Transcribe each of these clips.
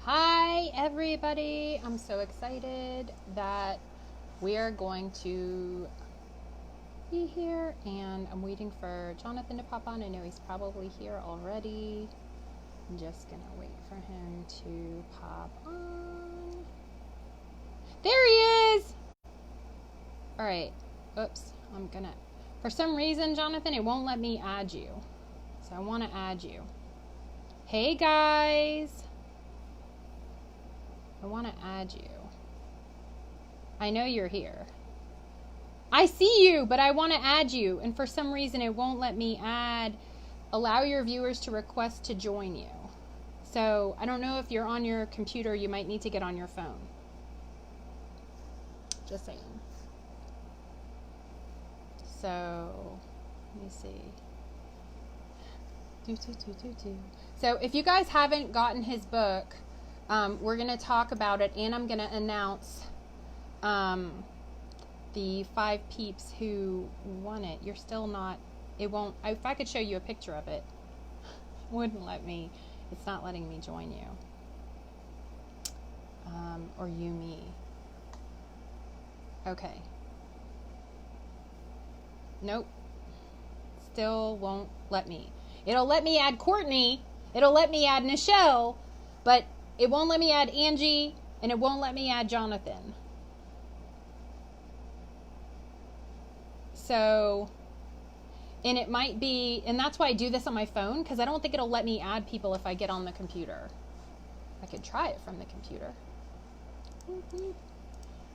Hi, everybody. I'm so excited that we are going to be here, and I'm waiting for Jonathan to pop on. I know he's probably here already. I'm just gonna wait for him to pop on. There he is! All right. Oops. For some reason, Jonathan, it won't let me add you. So I want to add you. Hey, guys. I want to add you. I know you're here. I see you, but I want to add you. And for some reason, it won't let me allow your viewers to request to join you. So I don't know if you're on your computer, you might need to get on your phone. Just saying. So, let me see. So if you guys haven't gotten his book, we're going to talk about it, and I'm going to announce the 5 peeps who won it. You're still not, it won't, if I could show you a picture of it, wouldn't let me, it's not letting me join you. Or you me. Okay. Nope. Still won't let me. It'll let me add Courtney, it'll let me add Nichelle, but it won't let me add Angie, and it won't let me add Jonathan. So, and it might be, and that's why I do this on my phone, because I don't think it'll let me add people if I get on the computer. I could try it from the computer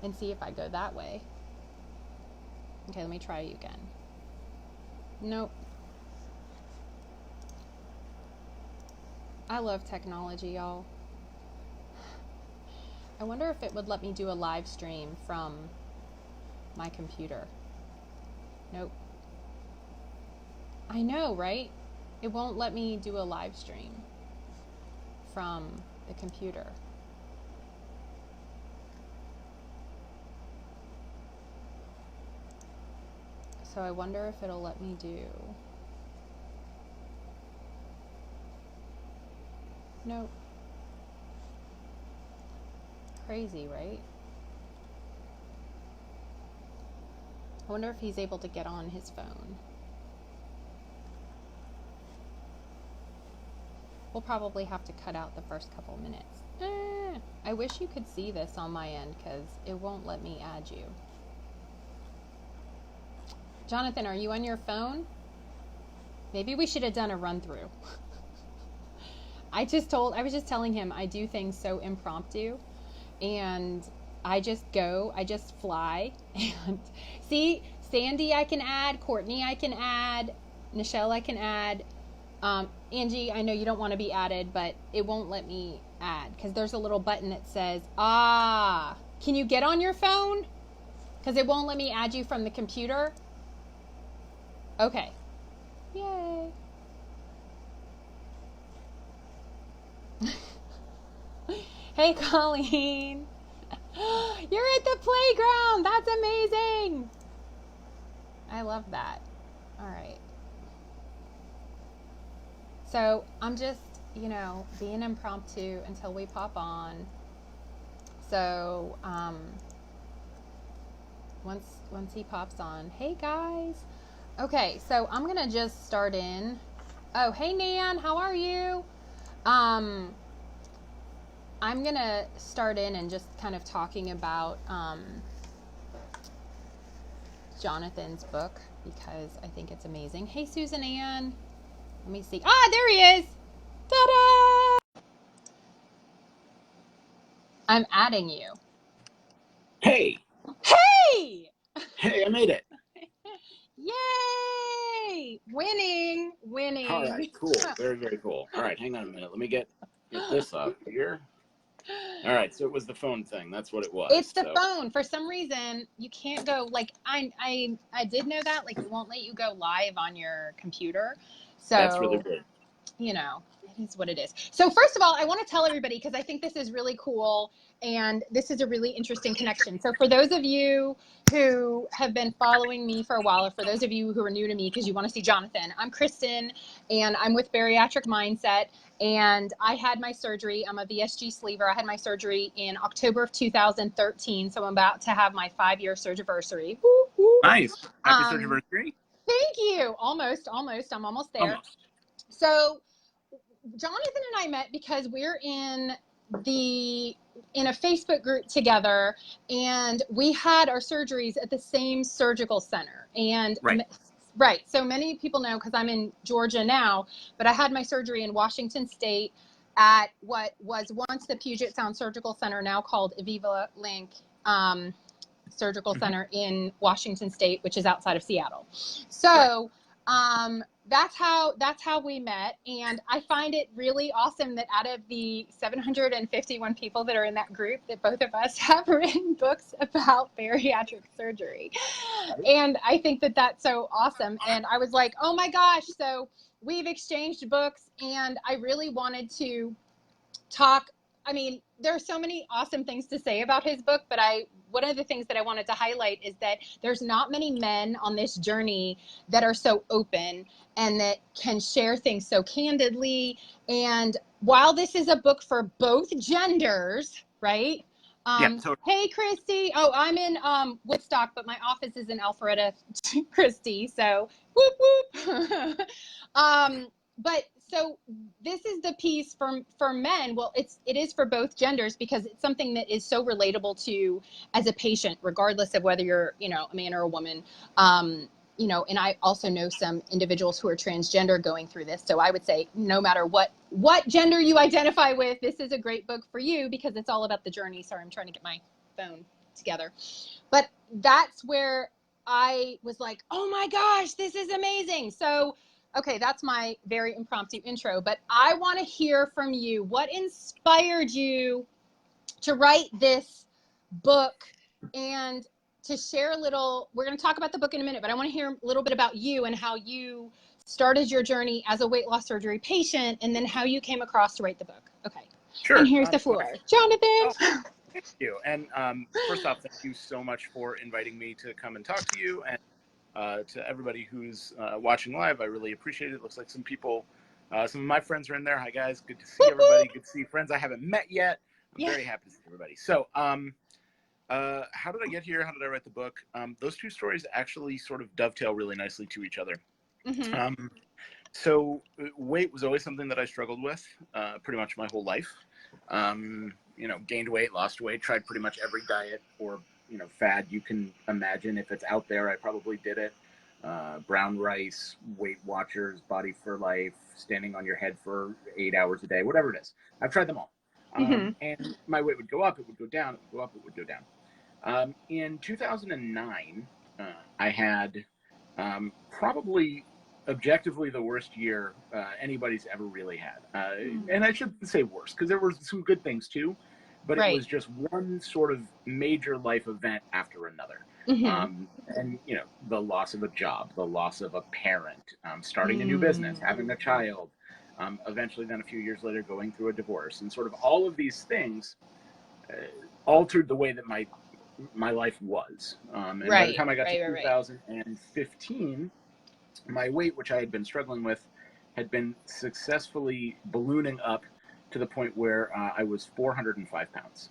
and see if I go that way. Okay, let me try you again. Nope. I love technology, y'all. I wonder if it would let me do a live stream from my computer. Nope. I know, right? It won't let me do a live stream from the computer. So I wonder if it'll let me do... Nope. Crazy, right? I wonder if he's able to get on his phone. We'll probably have to cut out the first couple minutes. I wish you could see this on my end, because it won't let me add you. Jonathan, are you on your phone? Maybe we should have done a run through. I was just telling him I do things so impromptu, and I just fly. And see, Sandy I can add, Courtney I can add, Nichelle I can add, Angie, I know you don't want to be added, but it won't let me add, because there's a little button that says, can you get on your phone? Because it won't let me add you from the computer. Okay. Yay. Hey, Colleen. You're at the playground. That's amazing. I love that. All right. So I'm just, being impromptu until we pop on. So once he pops on, hey guys. Okay, so I'm gonna just start in. Oh, hey Nan, how are you? I'm gonna start in and just kind of talking about Jonathan's book, because I think it's amazing. Hey Susan Ann. Let me see. There he is. Ta-da! I'm adding you. Hey! Hey! Hey, I made it. Yay! Winning. All right, cool. Very, very cool. All right, hang on a minute. Let me get this up here. All right, so it was the phone thing. That's what it was. It's the phone. For some reason, you can't go, I did know that, it won't let you go live on your computer. So that's really good. It is what it is. So first of all, I want to tell everybody, because I think this is really cool, and this is a really interesting connection. So for those of you who have been following me for a while, or for those of you who are new to me because you want to see Jonathan, I'm Kristen, and I'm with Bariatric Mindset, And I had my surgery. I'm a VSG sleever. I had my surgery in October of 2013. So I'm about to have my 5-year surgiversary. Nice. Happy Um, surgery. Thank you. Almost. I'm almost there. Almost. So Jonathan and I met because we're in a Facebook group together, and we had our surgeries at the same surgical center. And Right. so many people know, because I'm in Georgia now, but I had my surgery in Washington State at what was once the Puget Sound Surgical Center, now called Aviva Link Surgical Center in Washington State, which is outside of Seattle. So that's how we met. And I find it really awesome that out of the 751 people that are in that group, that both of us have written books about bariatric surgery. And I think that that's so awesome. And I was like, oh my gosh. So we've exchanged books, and I really wanted to talk. I mean, there are so many awesome things to say about his book, but one of the things that I wanted to highlight is that there's not many men on this journey that are so open and that can share things so candidly. And while this is a book for both genders, right? Totally. Hey, Christy. Oh, I'm in Woodstock, but my office is in Alpharetta, Christy. So whoop, whoop. But so this is the piece for men. Well, it is for both genders, because it's something that is so relatable to as a patient, regardless of whether you're, a man or a woman. And I also know some individuals who are transgender going through this. So I would say, no matter what gender you identify with, this is a great book for you, because it's all about the journey. Sorry, I'm trying to get my phone together. But that's where I was like, oh my gosh, this is amazing. So okay, that's my very impromptu intro, but I want to hear from you. What inspired you to write this book, and to share a little? We're going to talk about the book in a minute, but I want to hear a little bit about you and how you started your journey as a weight loss surgery patient, and then how you came across to write the book. Okay. Sure. And here's the floor. Jonathan. Oh, thank you. And first off, thank you so much for inviting me to come and talk to you. And to everybody who's watching live, I really appreciate it. It looks like some people, some of my friends are in there. Hi, guys. Good to see everybody. Good to see friends I haven't met yet. I'm very happy to see everybody. So how did I get here? How did I write the book? Those two stories actually sort of dovetail really nicely to each other. Mm-hmm. So weight was always something that I struggled with pretty much my whole life. Gained weight, lost weight, tried pretty much every diet or fad you can imagine. If it's out there, I probably did it. Brown rice, Weight Watchers, Body for Life, standing on your head for 8 hours a day, whatever it is. I've tried them all. And my weight would go up, it would go down, it would go up, it would go down. In 2009, I had probably objectively the worst year anybody's ever really had. And I shouldn't say worst, because there were some good things too. But it was just one sort of major life event after another. And, the loss of a job, the loss of a parent, starting a new business, having a child, eventually then a few years later going through a divorce. And sort of all of these things altered the way that my life was. And by the time I got to 2015, my weight, which I had been struggling with, had been successfully ballooning up to the point where I was 405 pounds.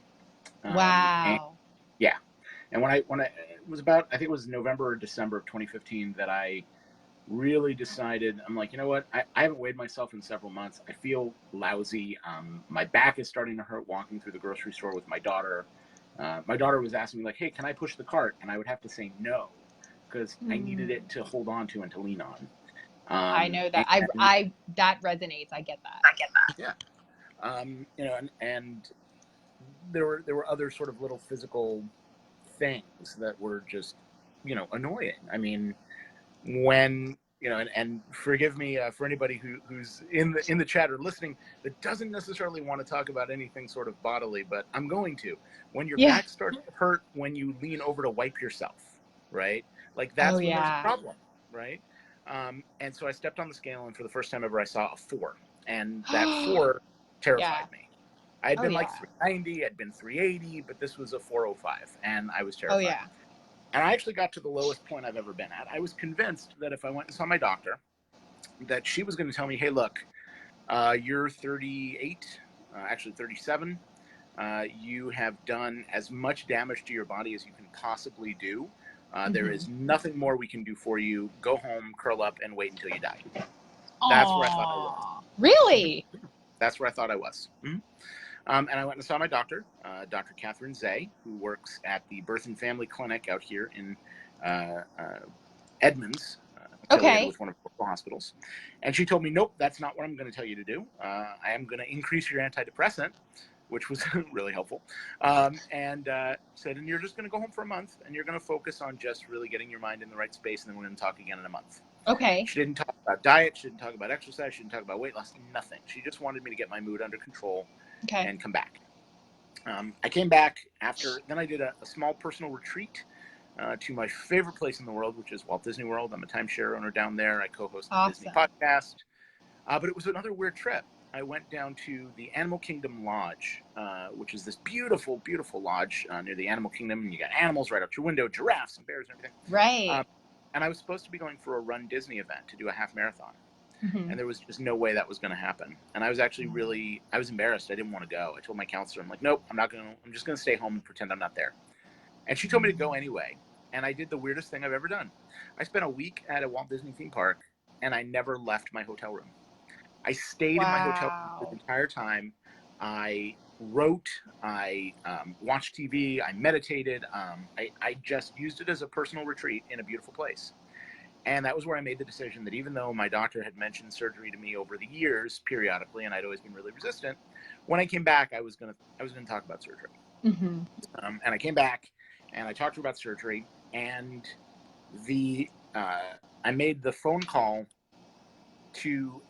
Wow. And when it was about, I think it was November or December of 2015 that I really decided, I'm like, you know what? I haven't weighed myself in several months. I feel lousy. My back is starting to hurt walking through the grocery store with my daughter. My daughter was asking me like, hey, can I push the cart? And I would have to say no, because I needed it to hold on to and to lean on. I know that. That resonates. I get that. Yeah. And there were other sort of little physical things that were just, annoying. I mean, when, and forgive me for anybody who's in the chat or listening that doesn't necessarily want to talk about anything sort of bodily, but I'm going to. When your back starts to hurt when you lean over to wipe yourself, right? Like that's when there's a problem, right? And so I stepped on the scale, and for the first time ever, I saw a 4, and that 4 terrified me. I had been like 390, I'd been 380, but this was a 405, and I was terrified. And I actually got to the lowest point I've ever been at. I was convinced that if I went and saw my doctor, that she was going to tell me, hey, look, You're 38, actually 37. You have done as much damage to your body as you can possibly do. There is nothing more we can do for you. Go home, curl up, and wait until you die. That's where I thought I was. Really? That's where I thought I was. And I went and saw my doctor, Dr. Catherine Zay, who works at the Birth and Family Clinic out here in Edmonds, affiliated with one of the local hospitals. And she told me, nope, that's not what I'm going to tell you to do. I am going to increase your antidepressant, which was really helpful. And said, and you're just going to go home for a month, and you're going to focus on just really getting your mind in the right space, and then we're going to talk again in a month. Okay. She didn't talk about diet. She didn't talk about exercise. She didn't talk about weight loss, nothing. She just wanted me to get my mood under control and come back. I came back after, then I did a small personal retreat to my favorite place in the world, which is Walt Disney World. I'm a timeshare owner down there. I co-host the Disney podcast. But it was another weird trip. I went down to the Animal Kingdom Lodge, which is this beautiful, beautiful lodge near the Animal Kingdom. And you got animals right out your window, giraffes and bears and everything. Right. And I was supposed to be going for a Run Disney event to do a half marathon. And there was just no way that was going to happen. And I was actually I was embarrassed. I didn't want to go. I told my counselor, I'm like, nope, I'm just going to stay home and pretend I'm not there. And she told me to go anyway. And I did the weirdest thing I've ever done. I spent a week at a Walt Disney theme park, and I never left my hotel room. I stayed in my hotel room the entire time. I wrote, I watched TV, I meditated. I just used it as a personal retreat in a beautiful place. And that was where I made the decision that even though my doctor had mentioned surgery to me over the years periodically, and I'd always been really resistant, when I came back, I was gonna talk about surgery. And I came back and I talked to her about surgery, and I made the phone call to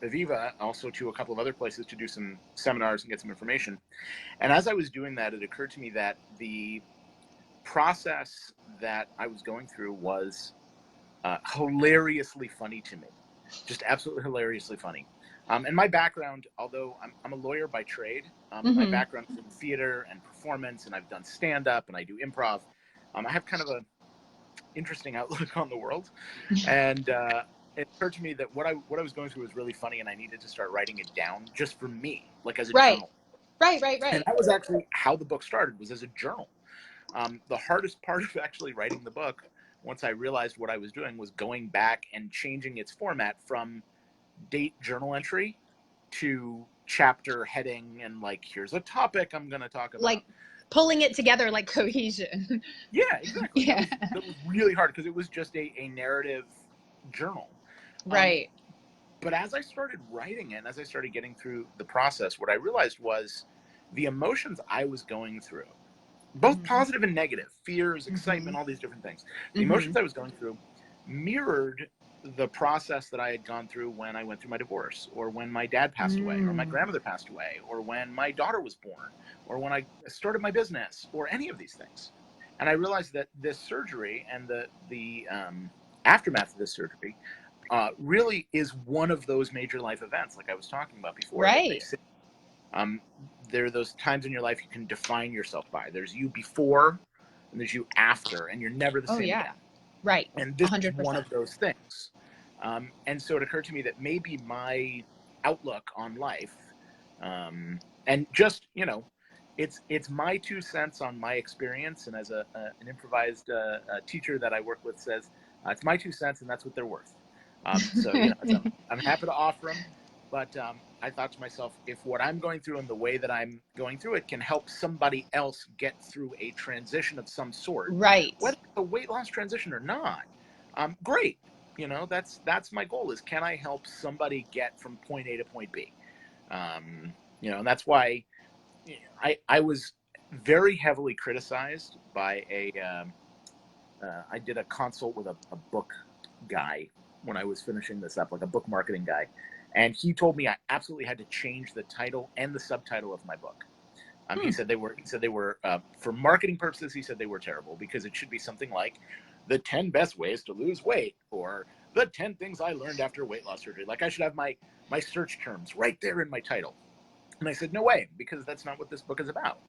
Aviva, also to a couple of other places to do some seminars and get some information. And as I was doing that, it occurred to me that the process that I was going through was hilariously funny to me, just absolutely hilariously funny. And my background, although I'm a lawyer by trade, my background is in theater and performance, and I've done stand-up and I do improv. I have kind of a interesting outlook on the world, and it occurred to me that what I was going through was really funny, and I needed to start writing it down just for me, like as a journal. Right. And that was actually how the book started, was as a journal. The hardest part of actually writing the book, once I realized what I was doing, was going back and changing its format from date journal entry to chapter heading and like, here's a topic I'm going to talk about. Like pulling it together like cohesion. Yeah, exactly. Yeah. That was really hard because it was just a narrative journal. Right. But as I started writing it, and as I started getting through the process, what I realized was the emotions I was going through, both positive and negative, fears, excitement, all these different things. The emotions I was going through mirrored the process that I had gone through when I went through my divorce, or when my dad passed away, or my grandmother passed away, or when my daughter was born, or when I started my business, or any of these things. And I realized that this surgery and the aftermath of this surgery really is one of those major life events, like I was talking about before. Right. There are those times in your life you can define yourself by. There's you before, and there's you after, and you're never the same again. Right. And this 100%. is one of those things. And so it occurred to me that maybe my outlook on life, and just, it's my 2 cents on my experience. And as an improvised teacher that I work with says, it's my 2 cents, and that's what they're worth. So I'm happy to offer them. But I thought to myself, if what I'm going through and the way that I'm going through it can help somebody else get through a transition of some sort, right, whether it's a weight loss transition or not, great. That's my goal, is can I help somebody get from point A to point B? And that's why I was very heavily criticized by I did a consult with a book guy when I was finishing this up, like a book marketing guy. And he told me I absolutely had to change the title and the subtitle of my book. He said they were for marketing purposes, he said they were terrible, because it should be something like the 10 best ways to lose weight, or the 10 things I learned after weight loss surgery. Like, I should have my search terms right there in my title. And I said, no way, because that's not what this book is about.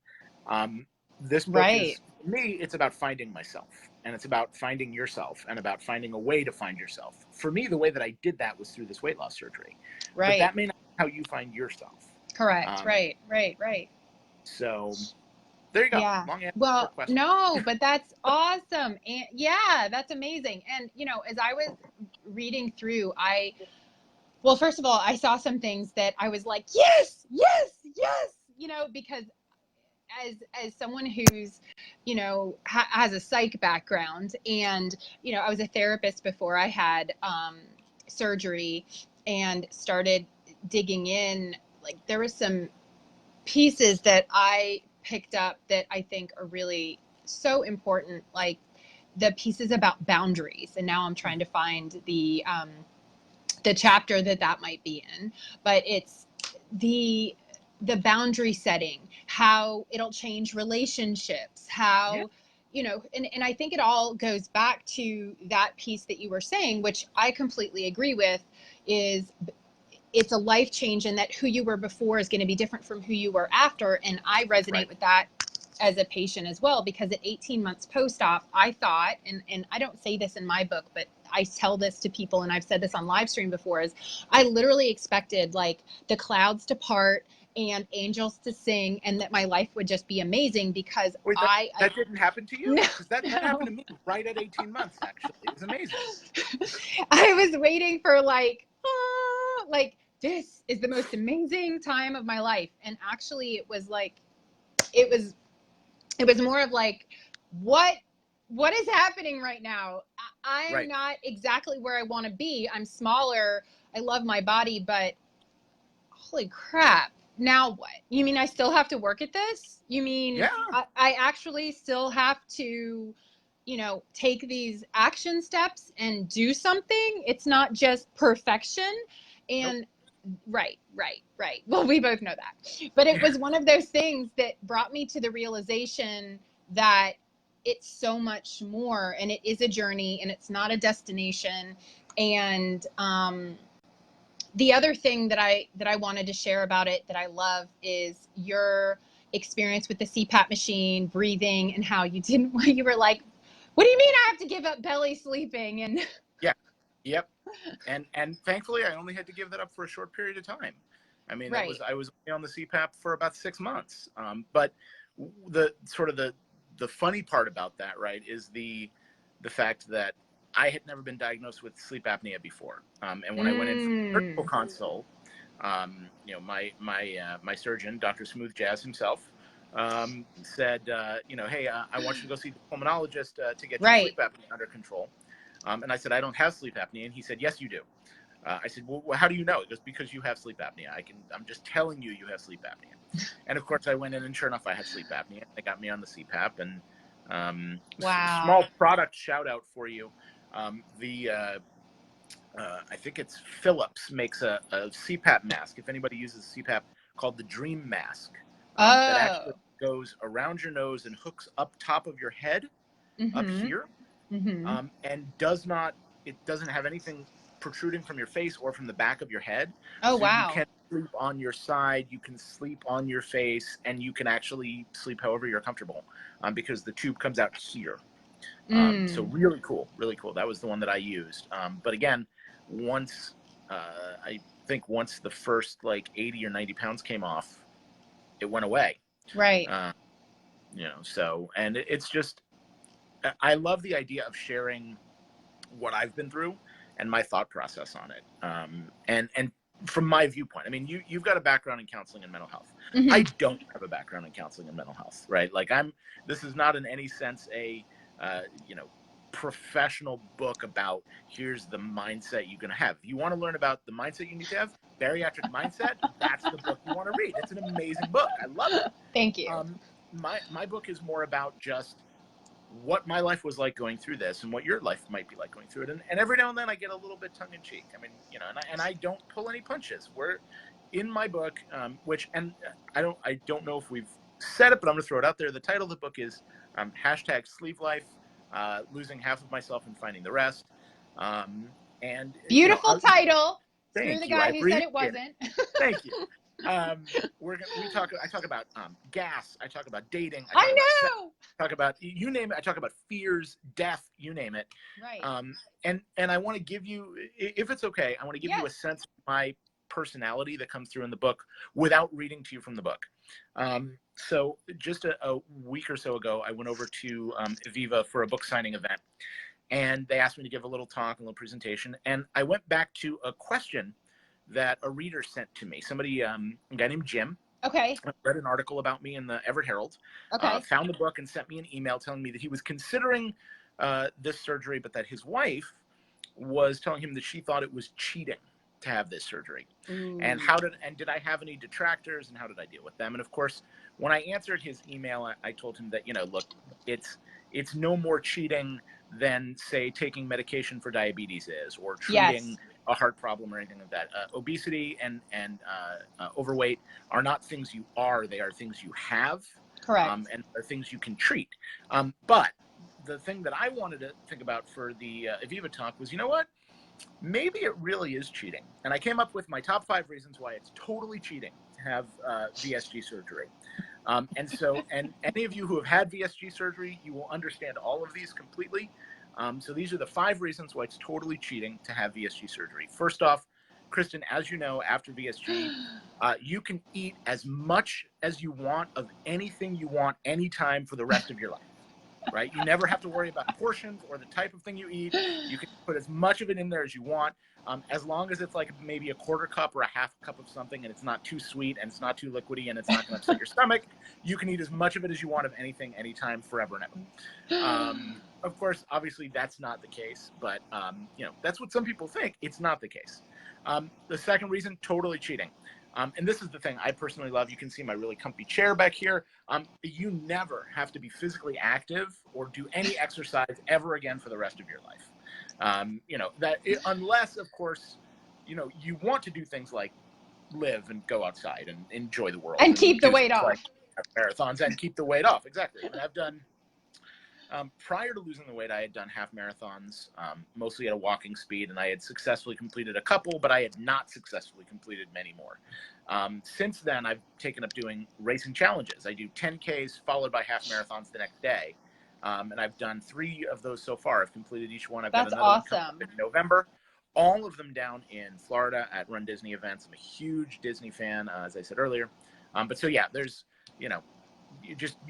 This book is, for me, it's about finding myself, and it's about finding yourself, and about finding a way to find yourself. For me, the way that I did that was through this weight loss surgery. Right. But that may not be how you find yourself. Correct. Right. So there you go. Yeah. Long answer, Well, short question. no, but that's awesome. And yeah, that's amazing. And, as I was reading through, well, first of all, I saw some things that I was like, yes, yes, yes, because as someone who's, has a psych background, and, I was a therapist before I had surgery, and started digging in, like there was some pieces that I picked up that I think are really so important, like the pieces about boundaries. And now I'm trying to find the chapter that might be in, but it's the boundary setting, how it'll change relationships, how and I think it all goes back to that piece that you were saying, which I completely agree with, is it's a life change, and that who you were before is going to be different from who you were after. And I resonate with that as a patient as well, because at 18 months post-op, I thought, and I don't say this in my book, but I tell this to people, and I've said this on live stream before, is I literally expected like the clouds to part and angels to sing, and that my life would just be amazing, because Wait, that didn't happen to you? No, Because that happened to me right at 18 months, actually. It was amazing. I was waiting for like this is the most amazing time of my life. And actually it was like, it was more of like, what is happening right now? I'm not exactly where I want to be. I'm smaller. I love my body, but holy crap. Now what? You mean I still have to work at this? You mean I actually still have to, take these action steps and do something? It's not just perfection. And right. Well, we both know that. But it was one of those things that brought me to the realization that it's so much more, and it is a journey, and it's not a destination. And the other thing that I wanted to share about it that I love is your experience with the CPAP machine, breathing, and how you were like, what do you mean I have to give up belly sleeping? And Yep. And thankfully I only had to give that up for a short period of time. I mean, I was only on the CPAP for about 6 months. But the sort of the funny part about that, right, is the fact that I had never been diagnosed with sleep apnea before. And when I went in for a surgical consult, my surgeon, Dr. Smooth Jazz himself, said, hey, I want you to go see the pulmonologist to get your sleep apnea under control. And I said, I don't have sleep apnea. And he said, yes, you do. I said, well, how do you know? He goes, because you have sleep apnea. I'm just telling you, you have sleep apnea. And of course I went in, and sure enough, I had sleep apnea. They got me on the CPAP, and small product shout out for you. I think it's Philips makes a CPAP mask. If anybody uses CPAP, called the Dream Mask, that actually goes around your nose and hooks up top of your head, up here, and it doesn't have anything protruding from your face or from the back of your head. You can sleep on your side, you can sleep on your face, and you can actually sleep however you're comfortable, because the tube comes out here. So really cool. That was the one that I used. But again, once the first like 80 or 90 pounds came off, it went away. So, and it's just, I love the idea of sharing what I've been through and my thought process on it. And from my viewpoint, I mean, you've got a background in counseling and mental health. I don't have a background in counseling and mental health, right? Like this is not in any sense a, professional book about here's the mindset you're going to have. If you want to learn about the mindset you need to have, bariatric mindset, that's the book you want to read. It's an amazing book. I love it. Thank you. My book is more about just what my life was like going through this, and what your life might be like going through it. And every now and then I get a little bit tongue in cheek. I mean, and I don't pull any punches. We're in my book, I don't know if we've said it, but I'm going to throw it out there. The title of the book is #sleevelife, losing half of myself and finding the rest. And beautiful title. Screw the guy who said it wasn't. Thank you. I talk about gas. I talk about dating. I know. I talk about, you name it. I talk about fears, death, you name it. Right. And I want to give you, if it's okay, I want to give you a sense of my personality that comes through in the book without reading to you from the book. So just a week or so ago, I went over to Aviva for a book signing event, and they asked me to give a little talk, a little presentation. And I went back to a question that a reader sent to me. Somebody, a guy named Jim, Okay. read an article about me in the Everett Herald, Okay. found the book and sent me an email telling me that he was considering this surgery, but that his wife was telling him that she thought it was cheating to have this surgery. Ooh. And did I have any detractors, and how did I deal with them? And of course, when I answered his email, I told him that, look, it's no more cheating than, say, taking medication for diabetes is, or treating a heart problem or anything like that. Obesity and overweight are not things you are, they are things you have. Correct. And are things you can treat. But the thing that I wanted to think about for the Aviva talk was, what? Maybe it really is cheating. And I came up with my top 5 reasons why it's totally cheating to have VSG surgery. And any of you who have had VSG surgery, you will understand all of these completely. So these are the 5 reasons why it's totally cheating to have VSG surgery. First off, Kristen, as you know, after VSG, you can eat as much as you want of anything you want anytime for the rest of your life. Right? You never have to worry about portions or the type of thing you eat. You can put as much of it in there as you want, as long as it's like maybe a quarter cup or a half cup of something, and it's not too sweet and it's not too liquidy and it's not going to upset your stomach. You can eat as much of it as you want of anything, anytime, forever and ever. Of course, obviously that's not the case, but that's what some people think. It's not the case. The second reason, totally cheating. And this is the thing I personally love. You can see my really comfy chair back here. You never have to be physically active or do any exercise ever again for the rest of your life. Unless, of course, you want to do things like live and go outside and enjoy the world. And keep the weight off. Like marathons and keep the weight off. Exactly. And I've done, prior to losing the weight, I had done half marathons, mostly at a walking speed, and I had successfully completed a couple, but I had not successfully completed many more. Since then, I've taken up doing racing challenges. I do 10Ks followed by half marathons the next day. And I've done 3 of those so far. I've completed each one. That's got another one awesome. coming up in November. All of them down in Florida at Run Disney events. I'm a huge Disney fan, as I said earlier. But so yeah, there's, you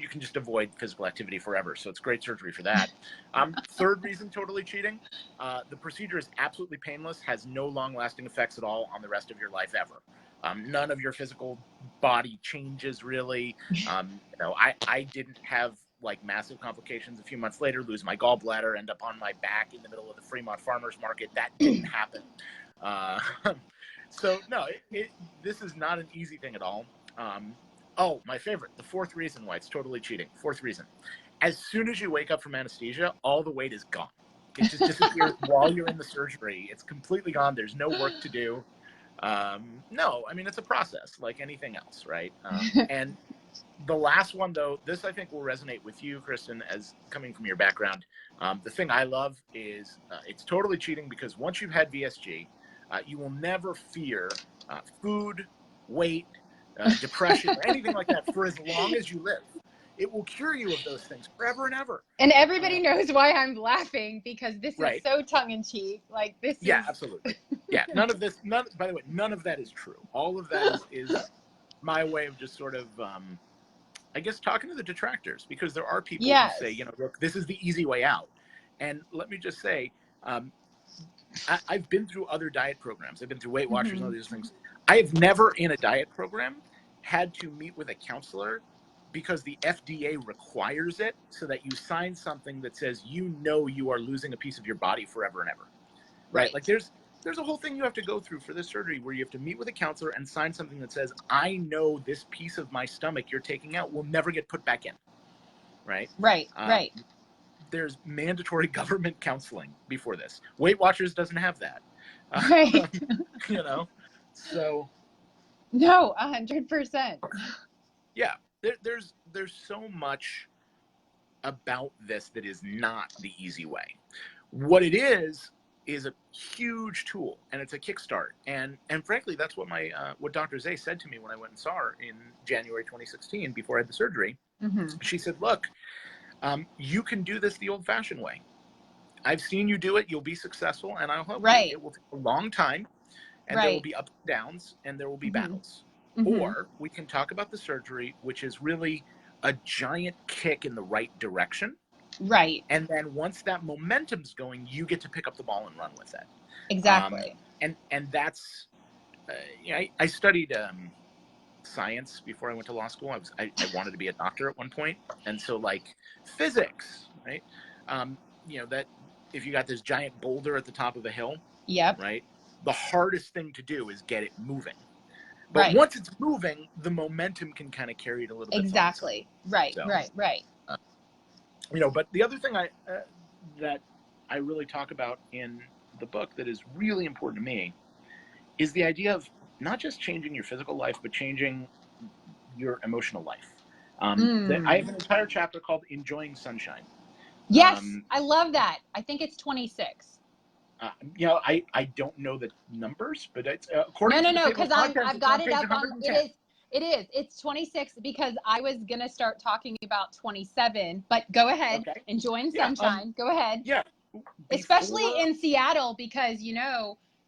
can just avoid physical activity forever. So it's great surgery for that. Third reason, totally cheating. The procedure is absolutely painless, has no long-lasting effects at all on the rest of your life ever. None of your physical body changes really. I didn't have like massive complications a few months later, lose my gallbladder, end up on my back in the middle of the Fremont Farmers Market. That didn't happen. So no, this is not an easy thing at all. Oh, my favorite, the 4th reason why it's totally cheating. 4th reason. As soon as you wake up from anesthesia, all the weight is gone. It just disappears while you're in the surgery. It's completely gone. There's no work to do. No, I mean, it's a process like anything else, right? And the last one, though, this I think will resonate with you, Kristen, as coming from your background. The thing I love is it's totally cheating because once you've had VSG, you will never fear food, weight, depression, or anything like that for as long as you live. It will cure you of those things forever and ever. And everybody knows why I'm laughing, because this is so tongue-in-cheek. Like, this is... Yeah, absolutely. Yeah, by the way, none of that is true. All of that is my way of just sort of, I guess, talking to the detractors, because there are people who say, look, this is the easy way out. And let me just say, I've been through other diet programs. I've been through Weight Watchers and all these things. I have never in a diet program had to meet with a counselor because the FDA requires it, so that you sign something that says you are losing a piece of your body forever and ever. Right? Like there's a whole thing you have to go through for this surgery where you have to meet with a counselor and sign something that says, I know this piece of my stomach you're taking out will never get put back in. Right? Right. There's mandatory government counseling before this. Weight Watchers doesn't have that. Right. So. No, 100%. Yeah. There's so much about this that is not the easy way. What it is a huge tool, and it's a kickstart. And frankly, that's what what Dr. Zay said to me when I went and saw her in January 2016 before I had the surgery. She said, look, you can do this the old-fashioned way. I've seen you do it. You'll be successful, and I'll help you. It will take a long time, and there will be ups and downs, and there will be battles. Or we can talk about the surgery, which is really a giant kick in the right direction. Right. And then once that momentum's going, you get to pick up the ball and run with it. Exactly. And that's, I studied science before I went to law school. I wanted to be a doctor at one point. And so like physics, right? That if you got this giant boulder at the top of a hill, right? The hardest thing to do is get it moving. But once it's moving, the momentum can kind of carry it a little bit. Exactly. Right. So, right. But the other thing that I really talk about in the book that is really important to me is the idea of not just changing your physical life, but changing your emotional life. I have an entire chapter called Enjoying Sunshine. Yes, I love that. I think it's 26. I don't know the numbers, but it's according to the because I've got it up on it is. It's 26 because I was gonna start talking about 27, but go ahead. Okay. Enjoying sunshine. Go ahead. Yeah. Especially in Seattle, because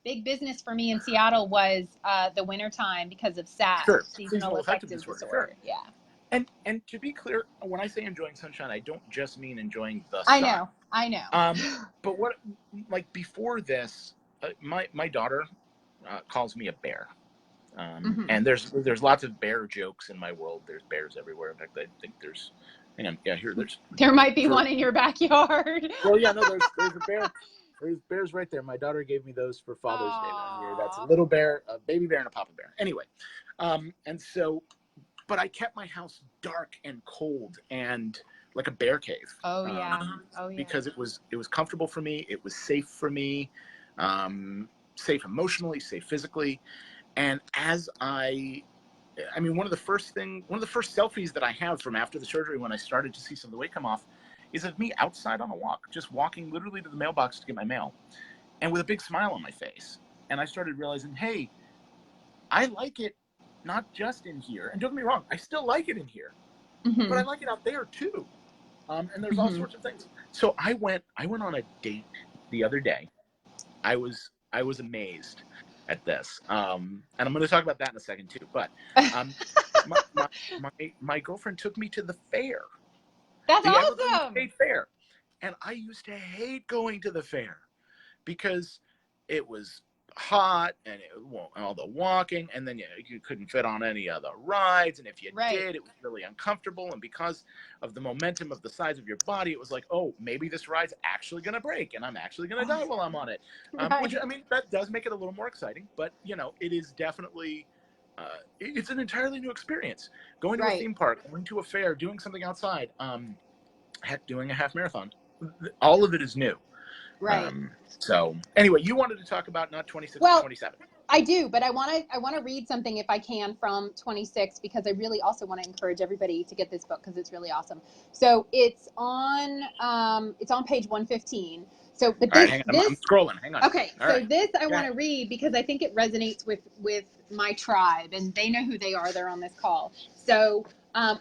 big business for me in Seattle was the wintertime because of SAD, seasonal affective disorder. Sure. Yeah. And to be clear, when I say enjoying sunshine, I don't just mean enjoying the sun. I know. But what, like before this, my daughter calls me a bear. And there's lots of bear jokes in my world. There's bears everywhere. In fact, I think there's, hang on, yeah, here there's. There might be one in your backyard. Well, yeah, no, there's a bear. There's bears right there. My daughter gave me those for Father's Day that year. That's a little bear, a baby bear, and a papa bear. Anyway, and so. But I kept my house dark and cold and like a bear cave. Oh yeah. Because it was comfortable for me. It was safe for me, safe emotionally, safe physically. And as one of the first selfies that I have from after the surgery when I started to see some of the weight come off is of me outside on a walk, just walking literally to the mailbox to get my mail and with a big smile on my face. And I started realizing, hey, I like it. Not just in here, and don't get me wrong, I still like it in here, but I like it out there too. And there's all sorts of things. So I went on a date the other day. I was amazed at this, and I'm going to talk about that in a second too. But my girlfriend took me to the fair. That's the awesome. State Fair, and I used to hate going to the fair because it was hot and all the walking, and then you couldn't fit on any of the rides, and if you did, it was really uncomfortable, and because of the momentum of the size of your body, it was like, oh, maybe this ride's actually going to break and I'm actually going to die while I'm on it. Which, that does make it a little more exciting, but it is definitely it's an entirely new experience. Going to a theme park, going to a fair, doing something outside, heck, doing a half marathon, all of it is new. Right. So anyway, you wanted to talk about not 26, but 27. I do, but I want to read something if I can from 26 because I really also want to encourage everybody to get this book because it's really awesome. So it's on page 115. So, but this, hang on, I'm scrolling. Hang on. Okay, this I want to read because I think it resonates with my tribe, and they know who they are. They're on this call. So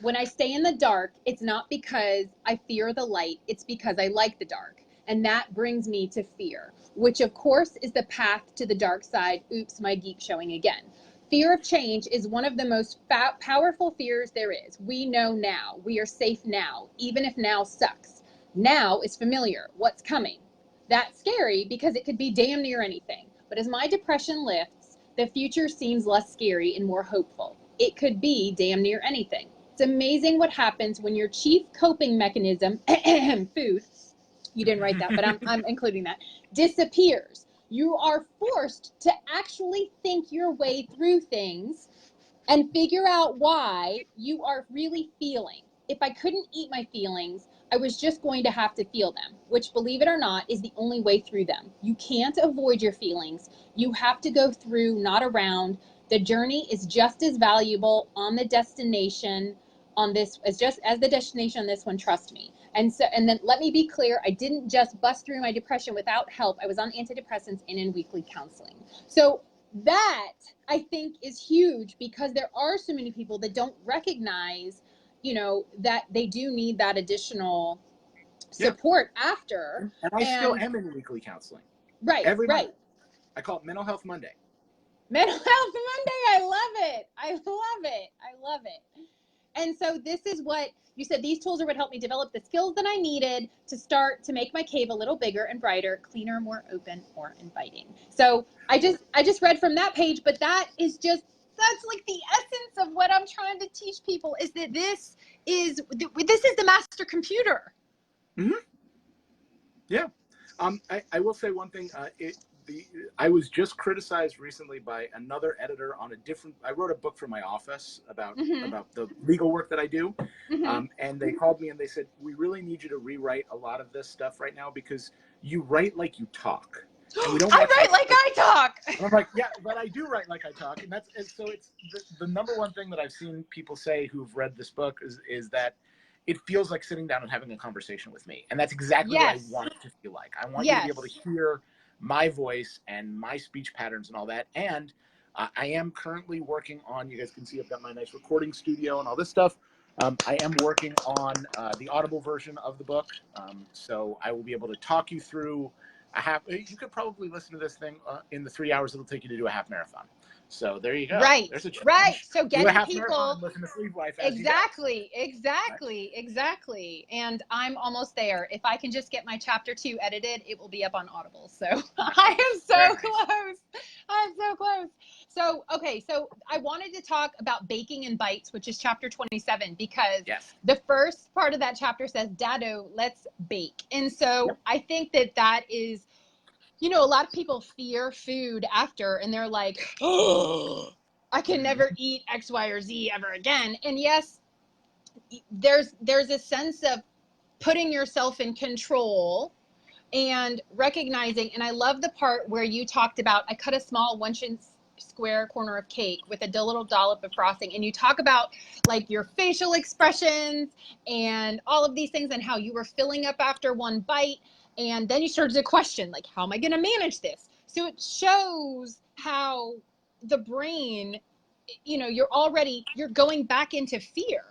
when I stay in the dark, it's not because I fear the light. It's because I like the dark. And that brings me to fear, which of course is the path to the dark side. Oops, my geek showing again. Fear of change is one of the most powerful fears there is. We know now. We are safe now, even if now sucks. Now is familiar. What's coming? That's scary because it could be damn near anything. But as my depression lifts, the future seems less scary and more hopeful. It could be damn near anything. It's amazing what happens when your chief coping mechanism, food, you didn't write that, but I'm including that, disappears. You are forced to actually think your way through things and figure out why you are really feeling. If I couldn't eat my feelings, I was just going to have to feel them, which, believe it or not, is the only way through them. You can't avoid your feelings. You have to go through, not around. The journey is just as valuable on the destination on this as the destination on this one, trust me. And then let me be clear, I didn't just bust through my depression without help. I was on antidepressants and in weekly counseling. So that, I think, is huge because there are so many people that don't recognize, that they do need that additional support after. And I still am in weekly counseling. Right, Every Monday. I call it Mental Health Monday. Mental Health Monday. I love it. I love it. I love it. And so this is what you said, these tools are what helped me develop the skills that I needed to start to make my cave a little bigger and brighter, cleaner, more open, more inviting. So I just read from that page, but that's like the essence of what I'm trying to teach people, is that this is the master computer. Mm-hmm. Yeah. I will say one thing. I was just criticized recently by another editor on I wrote a book for my office about the legal work that I do. And they called me and they said, we really need you to rewrite a lot of this stuff right now because you write like you talk. And we don't I write like I talk. And I'm like, yeah, but I do write like I talk. And so it's the number one thing that I've seen people say who've read this book is that it feels like sitting down and having a conversation with me. And that's exactly what I want it to feel like. I want you to be able to hear my voice and my speech patterns and all that. And I am currently working on, you guys can see I've got my nice recording studio and all this stuff. I am working on the Audible version of the book. So I will be able to talk you through you could probably listen to this thing in the 3 hours it'll take you to do a half marathon. So there you go. Right. There's a challenge. Right. So getting people listen to Sleeve Life as exactly. And I'm almost there. If I can just get my chapter 2 edited, it will be up on Audible. So I am so close. I'm so close. So, okay. So I wanted to talk about baking in bites, which is chapter 27, because the first part of that chapter says, Dado, let's bake. And so I think that is, a lot of people fear food after, and they're like, oh, I can never eat X, Y, or Z ever again. And yes, there's a sense of putting yourself in control and recognizing, and I love the part where you talked about, I cut a small 1-inch square corner of cake with a little dollop of frosting, and you talk about like your facial expressions and all of these things and how you were filling up after one bite. And then you started to question, like, how am I going to manage this? So it shows how the brain, you're going back into fear,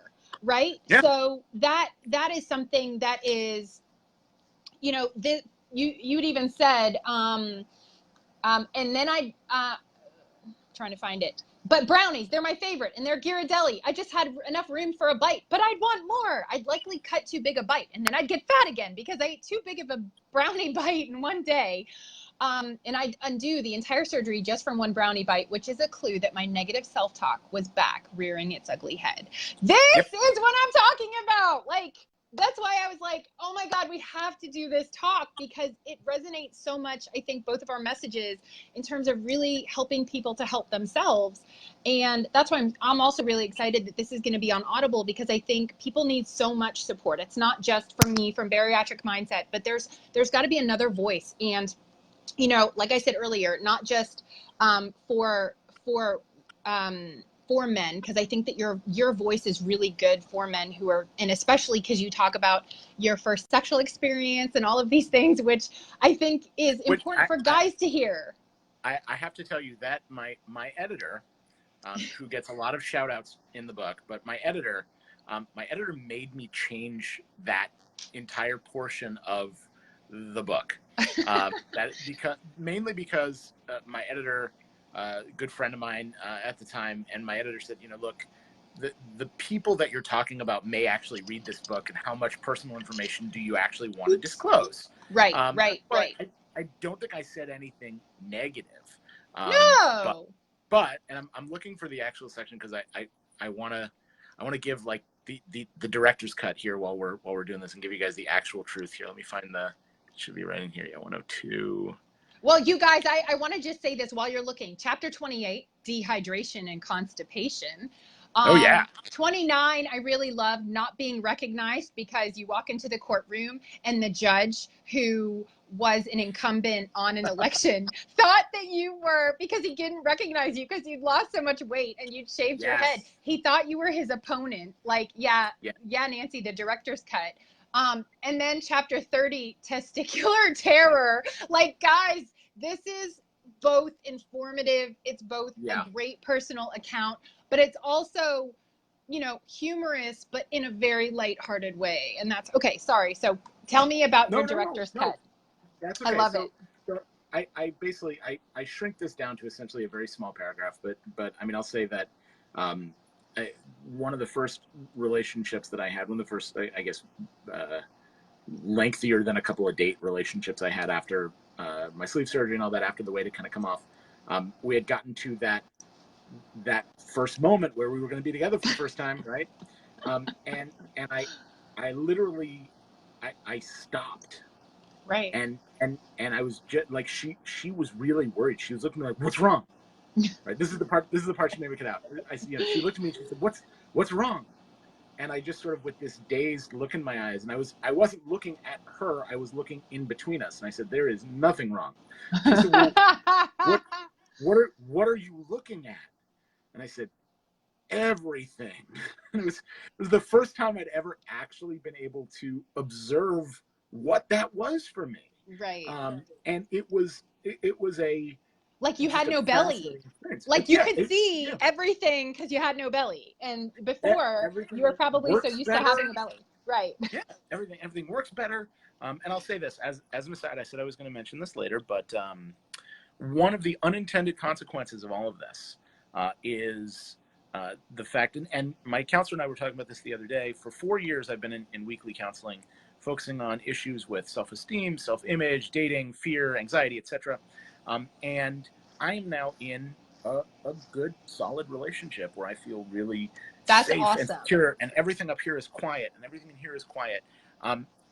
right? Yeah. So that is something that is, you'd even said, and then trying to find it. But brownies, they're my favorite, and they're Ghirardelli. I just had enough room for a bite, but I'd want more. I'd likely cut too big a bite, and then I'd get fat again because I ate too big of a brownie bite in one day. And I'd undo the entire surgery just from one brownie bite, which is a clue that my negative self-talk was back rearing its ugly head. This is what I'm talking about. Like, that's why I was like, oh my God, we have to do this talk because it resonates so much. I think both of our messages in terms of really helping people to help themselves. And that's why I'm also really excited that this is going to be on Audible, because I think people need so much support. It's not just from me, from Bariatric Mindset, but there's got to be another voice. And, like I said earlier, not just for men, because I think that your voice is really good for men who are, and especially because you talk about your first sexual experience and all of these things, which I think is important for guys to hear. I have to tell you that my editor, who gets a lot of shout outs in the book, but my editor made me change that entire portion of the book. Mainly because my editor, good friend of mine at the time, and my editor said, look, the people that you're talking about may actually read this book, and how much personal information do you actually want to disclose? Right. I don't think I said anything negative. No. But and I'm looking for the actual section because I want to give like the director's cut here while we're doing this and give you guys the actual truth here. Let me find it should be right in here. Yeah, 102. Well, you guys, I want to just say this while you're looking. Chapter 28, dehydration and constipation. 29, I really love not being recognized, because you walk into the courtroom and the judge, who was an incumbent on an election, thought that you were, because he didn't recognize you because you'd lost so much weight and you'd shaved your head. He thought you were his opponent. Like, Nancy, the director's cut. And then chapter 30, testicular terror. Like, guys, this is both informative. It's both a great personal account, but it's also, humorous, but in a very lighthearted way. And that's okay. Sorry. So tell me about your director's cut. That's okay. I love it. I basically I shrink this down to essentially a very small paragraph, but I mean I'll say that um, one of the first relationships that I had, one of the first I guess lengthier than a couple of date relationships I had after my sleeve surgery and all that, after the weight had kind of come off, we had gotten to that first moment where we were going to be together for the first time, right? And I literally I stopped. Right. And I was just like, she was really worried. She was looking like, "What's wrong?" Right. This is the part she made me cut out. She looked at me and she said, "What's wrong?" And I just sort of, with this dazed look in my eyes, and I wasn't looking at her. I was looking in between us, and I said, "There is nothing wrong." She said, "Well, what are you looking at?" And I said, "Everything." And it was the first time I'd ever actually been able to observe what that was for me. Right. And it was a like you just had a no belly. fascinating experience. Like you could see everything because you had no belly. And before, everything you were probably so works used better. to having a belly. Right. Yeah, everything works better. And I'll say this as an aside. I said I was going to mention this later, but one of the unintended consequences of all of this is the fact, and my counselor and I were talking about this the other day. For 4 years, I've been in weekly counseling, focusing on issues with self-esteem, self-image, dating, fear, anxiety, etc. And I am now in a good, solid relationship where I feel really That's safe and awesome. secure, and everything up here is quiet, and everything in here is quiet.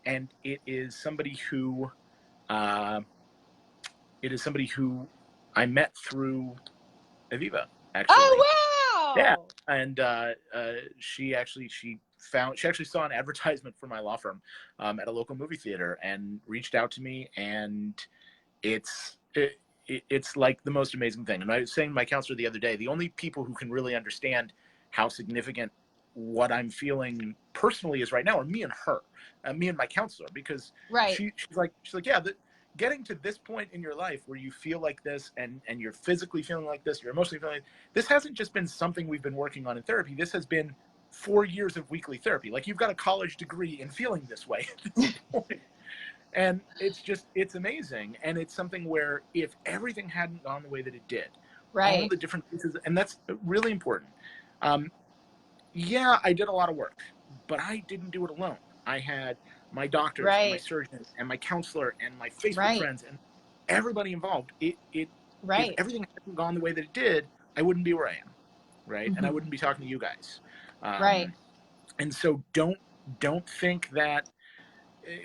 And it is somebody who I met through Aviva, actually. Oh, wow. Yeah. And she actually saw an advertisement for my law firm at a local movie theater and reached out to me, and it's like the most amazing thing. And I was saying to my counselor the other day, the only people who can really understand how significant what I'm feeling personally is right now are me and her, me and my counselor, because she's like, yeah, getting to this point in your life where you feel like this, and you're physically feeling like this, you're emotionally feeling like this, hasn't just been something we've been working on in therapy. This has been 4 years of weekly therapy. Like, you've got a college degree in feeling this way at this point. And it's amazing. And it's something where if everything hadn't gone the way that it did, all the different pieces, and that's really important. Yeah, I did a lot of work, but I didn't do it alone. I had my doctors, and my surgeons, and my counselor, and my Facebook friends, and everybody involved. If everything hadn't gone the way that it did, I wouldn't be where I am, right? And I wouldn't be talking to you guys. And so don't think that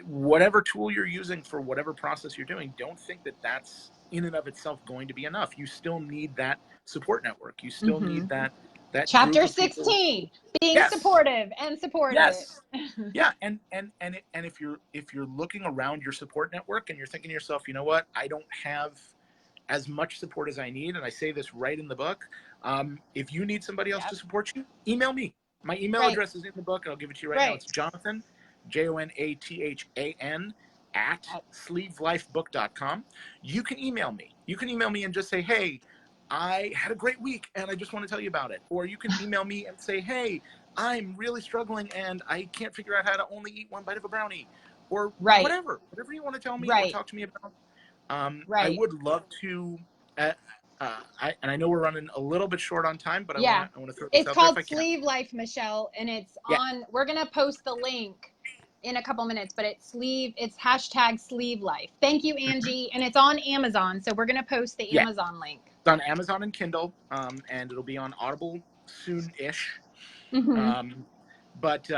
whatever tool you're using for whatever process you're doing, don't think that that's in and of itself going to be enough. You still need that support network. You still need that chapter 16, being supportive and supportive. Yes. Yeah. And if you're looking around your support network and you're thinking to yourself, you know what, I don't have as much support as I need, and I say this right in the book, if you need somebody else to support you, email me. My email address is in the book, and I'll give it to you right now. It's Jonathan, JONATHAN, at sleevelifebook.com. You can email me. You can email me and just say, hey, I had a great week and I just want to tell you about it. Or you can email me and say, hey, I'm really struggling and I can't figure out how to only eat one bite of a brownie. Or whatever you want to tell me or talk to me about. I would love to, and I know we're running a little bit short on time, but I want to throw this out there if I can. It's called Sleeve Life, Michelle, and it's on, we're going to post the link in a couple minutes, but it's hashtag Sleeve Life. Thank you, Angie. And it's on Amazon. So we're going to post the Amazon link. It's on Amazon and Kindle, and it'll be on Audible soon-ish. But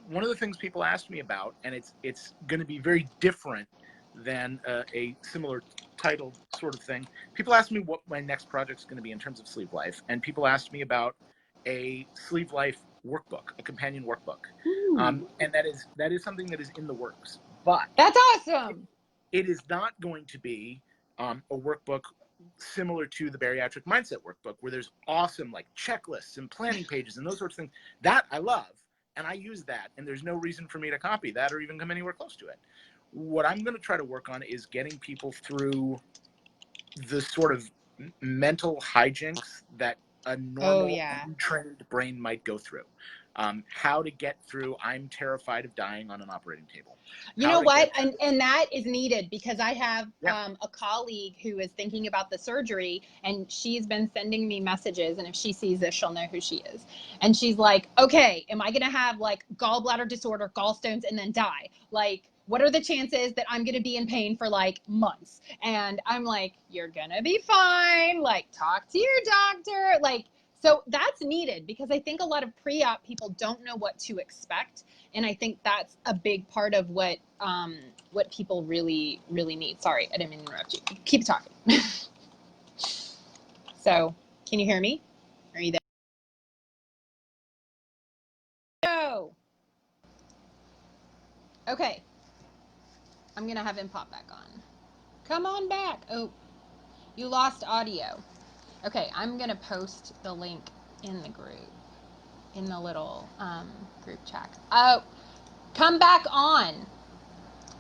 one of the things people asked me about, and it's going to be very different than a similar titled sort of thing. People asked me what my next project is going to be in terms of Sleeve Life, and people asked me about a Sleeve Life workbook, a companion workbook, and that is something that is in the works. But that's awesome. It is not going to be a workbook similar to the Bariatric Mindset workbook, where there's awesome like checklists and planning pages and those sorts of things. That I love, and I use that, and there's no reason for me to copy that or even come anywhere close to it. What I'm going to try to work on is getting people through the sort of mental hijinks that a normal, untrained brain might go through. how to get through I'm terrified of dying on an operating table. You know what? And that is needed, because I have a colleague who is thinking about the surgery, and she's been sending me messages, and if she sees this, she'll know who she is. And she's like, okay, am I going to have like gallbladder disorder, gallstones, and then die? Like, what are the chances that I'm going to be in pain for like months? And I'm like, you're going to be fine. Like, talk to your doctor. Like, so that's needed, because I think a lot of pre-op people don't know what to expect. And I think that's a big part of what people really, really need. Sorry, I didn't mean to interrupt you. Keep talking. So, can you hear me? Are you there? No. Okay. I'm going to have him pop back on. Come on back. Oh, you lost audio. Okay, I'm going to post the link in the group, in the little group chat. Oh, come back on,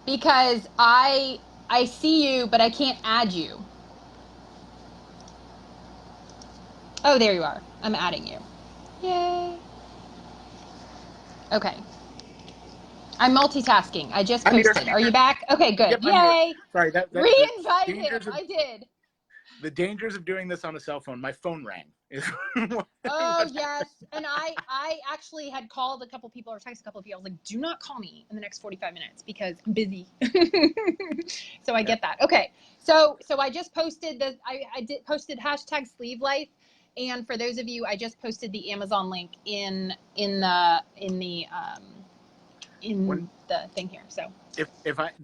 because I see you, but I can't add you. Oh, there you are. I'm adding you. Yay. Okay. I'm multitasking. I just posted. Are you back? Okay, good. Yep, yay. Sorry, Re-invite him. I did. The dangers of doing this on a cell phone. My phone rang. Oh, yes. And I actually had called a couple people, or texted a couple of people. I was like, do not call me in the next 45 minutes because I'm busy. So I get that. Okay. So I just posted posted hashtag sleevelife. And for those of you, I just posted the Amazon link in the thing here. So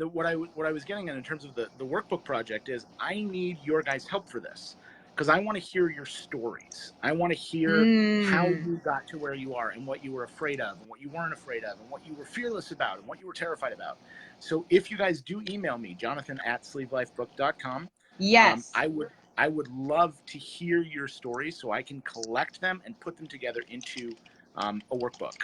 what I was getting at in terms of the workbook project is I need your guys' help for this, because I want to hear your stories. I want to hear how you got to where you are, and what you were afraid of, and what you weren't afraid of, and what you were fearless about, and what you were terrified about. So if you guys do email me, Jonathan@sleevelifebook.com, yes, I would love to hear your stories so I can collect them and put them together into a workbook,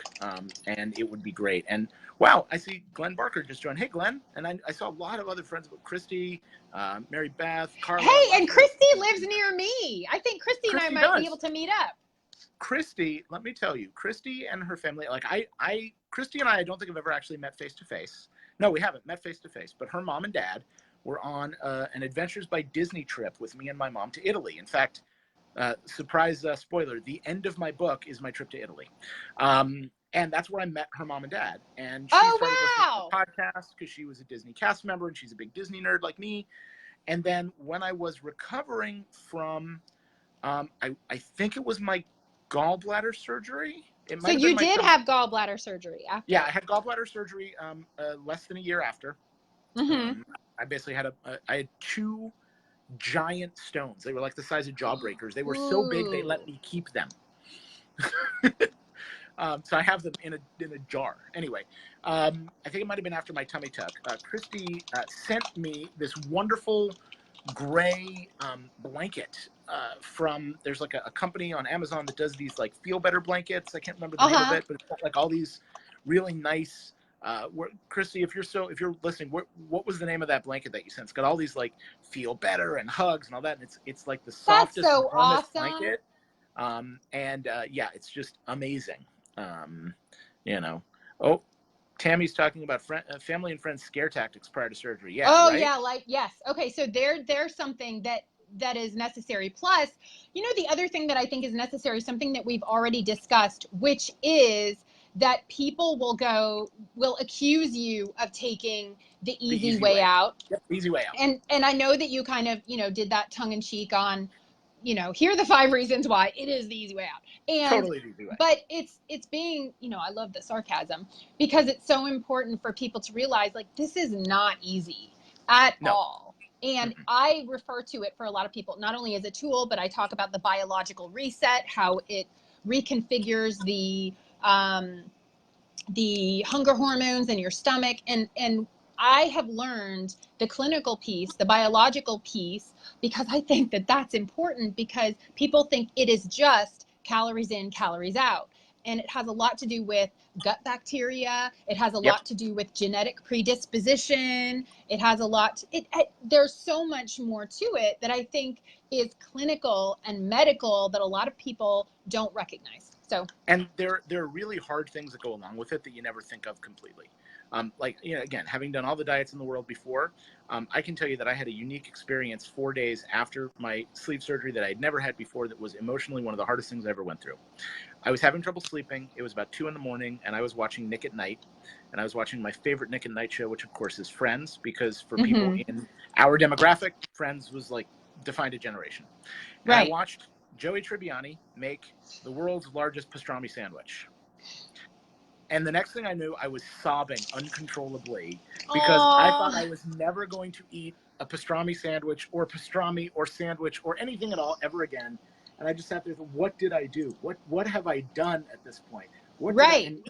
and it would be great. And wow, I see Glenn Barker just joined. Hey, Glenn. And I saw a lot of other friends, Christy, Mary Beth, Carla. Hey, and Christy lives near me. I think Christy and I might be able to meet up. Christy, let me tell you, Christy and her family, like Christy and I don't think I've ever actually met face to face. No, we haven't met face to face, but her mom and dad were on an Adventures by Disney trip with me and my mom to Italy. In fact, surprise spoiler, the end of my book is my trip to Italy. And that's where I met her mom and dad. And she started listening to the podcast because she was a Disney cast member, and she's a big Disney nerd like me. And then when I was recovering from, I think it was my gallbladder surgery. So you did have gallbladder surgery after? Yeah, I had gallbladder surgery less than a year after. Mm-hmm. I basically had I had 2 giant stones. They were like the size of jawbreakers. They were so big they let me keep them. So I have them in a jar. Anyway, I think it might have been after my tummy tuck. Christy sent me this wonderful gray blanket from, there's like a company on Amazon that does these like feel better blankets. I can't remember the name of it, but it's got like all these really nice. Christy, if you're listening, what was the name of that blanket that you sent? It's got all these like feel better and hugs and all that, and it's like the softest, warmest blanket. Yeah, it's just amazing. Oh, Tammy's talking about family and friends scare tactics prior to surgery. Yeah. Oh, right? yeah, yes. Okay, so there's something that is necessary. Plus, the other thing that I think is necessary, something that we've already discussed, which is that people will accuse you of taking the easy way out. Yep, easy way out. And I know that you kind of, did that tongue in cheek on, here are the 5 reasons why it is the easy way out. And totally the easy way. But it's being, I love the sarcasm, because it's so important for people to realize, like, this is not easy at all. And I refer to it for a lot of people, not only as a tool, but I talk about the biological reset, how it reconfigures the hunger hormones in your stomach. And I have learned the clinical piece, the biological piece, because I think that that's important, because people think it is just calories in, calories out. And it has a lot to do with gut bacteria. It has a lot to do with genetic predisposition. It has a lot, there's so much more to it that I think is clinical and medical that a lot of people don't recognize. So, and there are really hard things that go along with it that you never think of completely. Like, again, having done all the diets in the world before, I can tell you that I had a unique experience 4 days after my sleep surgery that I had never had before. That was emotionally one of the hardest things I ever went through. I was having trouble sleeping. It was about 2 a.m, and I was watching Nick at Night, and I was watching my favorite Nick at Night show, which of course is Friends, because for people mhm, in our demographic, Friends was like defined a generation. And I right. watched Joey Tribbiani make the world's largest pastrami sandwich. And the next thing I knew, I was sobbing uncontrollably because I thought I Oh, was never going to eat a pastrami sandwich or anything at all ever again. And I just sat there and thought, what did I do? What have I done at this point? What did I right.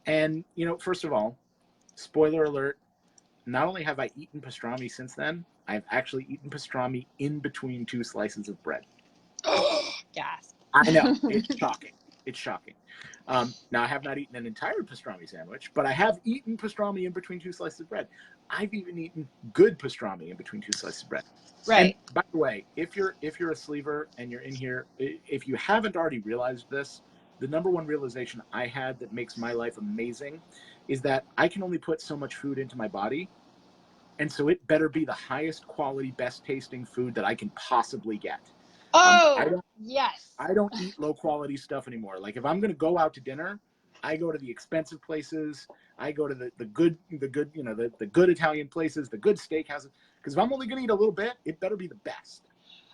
and first of all, spoiler alert, not only have I eaten pastrami since then, I've actually eaten pastrami in between two slices of bread. Gasp. I know, it's shocking. It's shocking. Now, I have not eaten an entire pastrami sandwich, but I have eaten pastrami in between two slices of bread. I've even eaten good pastrami in between two slices of bread. And Right. by the way, if you're a sleever and you're in here, if you haven't already realized this, the number one realization I had that makes my life amazing is that I can only put so much food into my body, and so it better be the highest quality, best tasting food that I can possibly get. I Oh, don't yes. I don't eat low quality stuff anymore. Like if I'm going to go out to dinner, I go to the expensive places. I go to the good the good Italian places, the good steakhouses. Because if I'm only going to eat a little bit, it better be the best.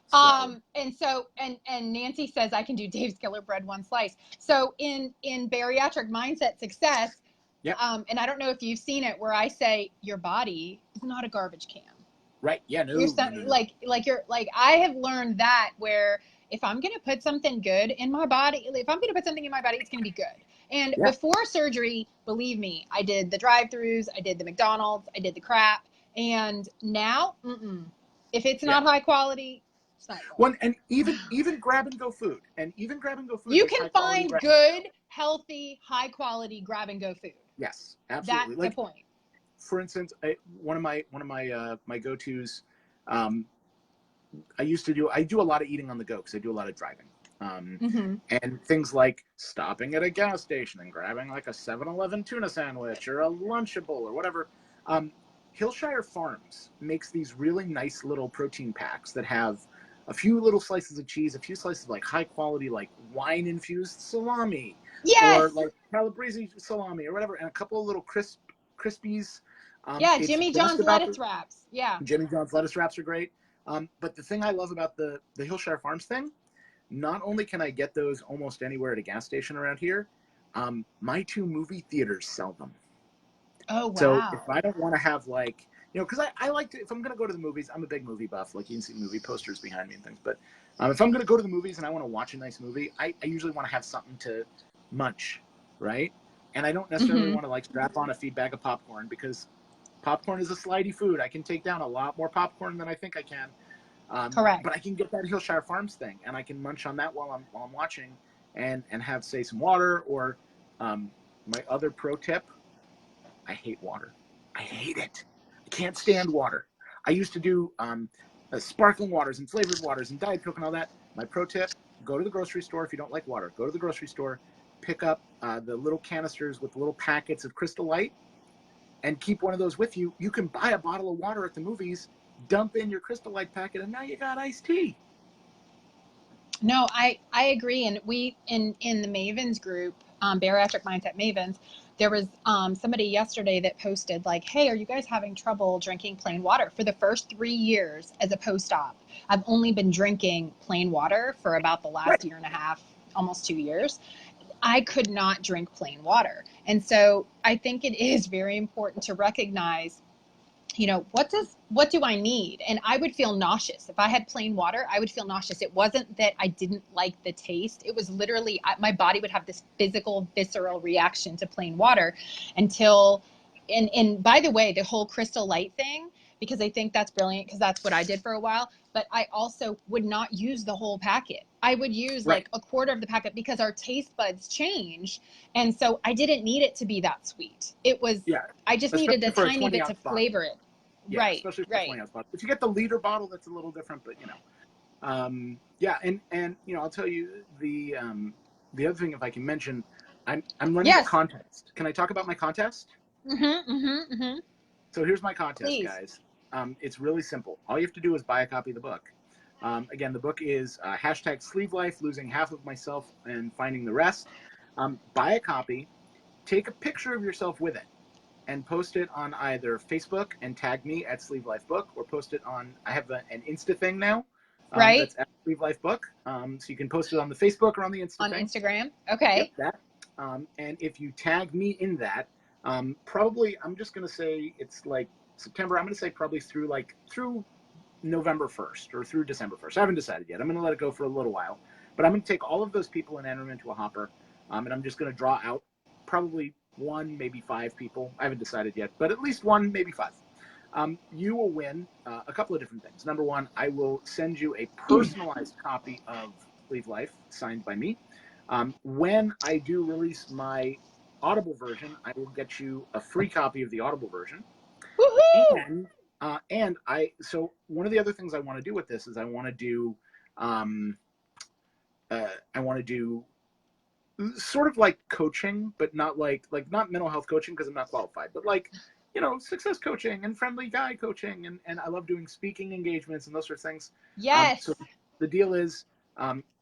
So And so and Nancy says I can do Dave's Killer Bread one slice. So in bariatric mindset success, yeah, and I don't know if you've seen it where I say your body is not a garbage can. right, yeah, You're no, no, no, no. like you're like I have learned that where if I'm gonna put something good in my body, if I'm gonna put something in my body, it's gonna be good. And Yeah, before surgery, believe me, I did the drive-throughs, I did the McDonald's, I did the crap, and now, if it's yeah. not high quality, it's not One good. and even grab and go food, You that's can high quality find grab and go. good, healthy, high quality grab and go food. Yes, That's absolutely. the Like point. for instance, one of my my go tos. Um, I do a lot of eating on the go because I do a lot of driving. Mm-hmm. And things like stopping at a gas station and grabbing like a 7-Eleven tuna sandwich or a Lunchable or whatever. Um, Hillshire Farms makes these really nice little protein packs that have a few little slices of cheese, a few slices of like high quality, like wine infused salami or Yes. like calabrese salami or whatever, and a couple of little crispies. Yeah, It's Jimmy just John's about the lettuce wraps. Yeah. Jimmy John's lettuce wraps are great. But the thing I love about the Hillshire Farms thing, not only can I get those almost anywhere at a gas station around here, my two movie theaters sell them. Oh So if wow. I don't want to have like, because I like to, if I'm going to go to the movies, I'm a big movie buff. Like you can see movie posters behind me and things. But if I'm going to go to the movies and I want to watch a nice movie, I usually want to have something to munch, right? And I don't necessarily Mm-hmm. want to like strap on a feed bag of popcorn because popcorn is a slidey food. I can take down a lot more popcorn than I think I can. But Correct. I can get that Hillshire Farms thing, and I can munch on that while I'm watching, and have say some water. Or my other pro tip: I hate water. I hate it. I can't stand water. I used to do sparkling waters and flavored waters and Diet Coke and all that. My pro tip: go to the grocery store if you don't like water. Go to the grocery store, pick up the little canisters with little packets of Crystal Light, and keep one of those with you. You can buy a bottle of water at the movies, dump in your Crystal Light packet, and now you got iced tea. No, I agree. And we in the Mavens group, Bariatric Mindset Mavens, there was somebody yesterday that posted like, "Hey, are you guys having trouble drinking plain water?" For the first 3 years as a post-op, I've only been drinking plain water for about the Right. last year and a half, almost 2 years. I could not drink plain water, and so I think it is very important to recognize, what do I need? And I would feel nauseous if I had plain water. I would feel nauseous. It wasn't that I didn't like the taste. It was literally my body would have this physical visceral reaction to plain water until and by the way, the whole Crystal Light thing, because I think that's brilliant, because that's what I did for a while, but I also would not use the whole packet. I would use Right. like a quarter of the packet because our taste buds change, and so I didn't need it to be that sweet. Yeah. I just needed a Especially for a tiny 20 bit to ounce bottle. flavor it. Yeah, Right, especially for a right. 20 ounce bottle. If you get the liter bottle, that's a little different, but yeah, and I'll tell you the other thing, if I can mention, I'm running a Yes. contest. Can I talk about my contest? So here's my contest, Please. guys. It's really simple. All you have to do is buy a copy of the book. Again, the book is hashtag sleevelife, losing half of myself and finding the rest. Buy a copy, take a picture of yourself with it, and post it on either Facebook and tag me at sleevelifebook, or post it on, I have an Insta thing now. Right. That's at sleevelifebook. So you can post it on the Facebook or on the Insta On thing. Instagram. Okay. Yep, that. And if you tag me in that, probably, I'm just going to say it's like September. I'm going to say probably through November 1st or through December 1st. I haven't decided yet. I'm going to let it go for a little while. But I'm going to take all of those people and enter them into a hopper. And I'm just going to draw out probably 1, maybe 5 people. I haven't decided yet, but at least 1, maybe 5. You will win a couple of different things. Number 1, I will send you a personalized copy of Sleeve Life signed by me. When I do release my Audible version, I will get you a free copy of the Audible version. Woohoo! And so one of the other things I want to do with this is I want to do sort of like coaching, but not like not mental health coaching because I'm not qualified, but like, success coaching and friendly guy coaching. And I love doing speaking engagements and those sort of things. Yes. So the deal is,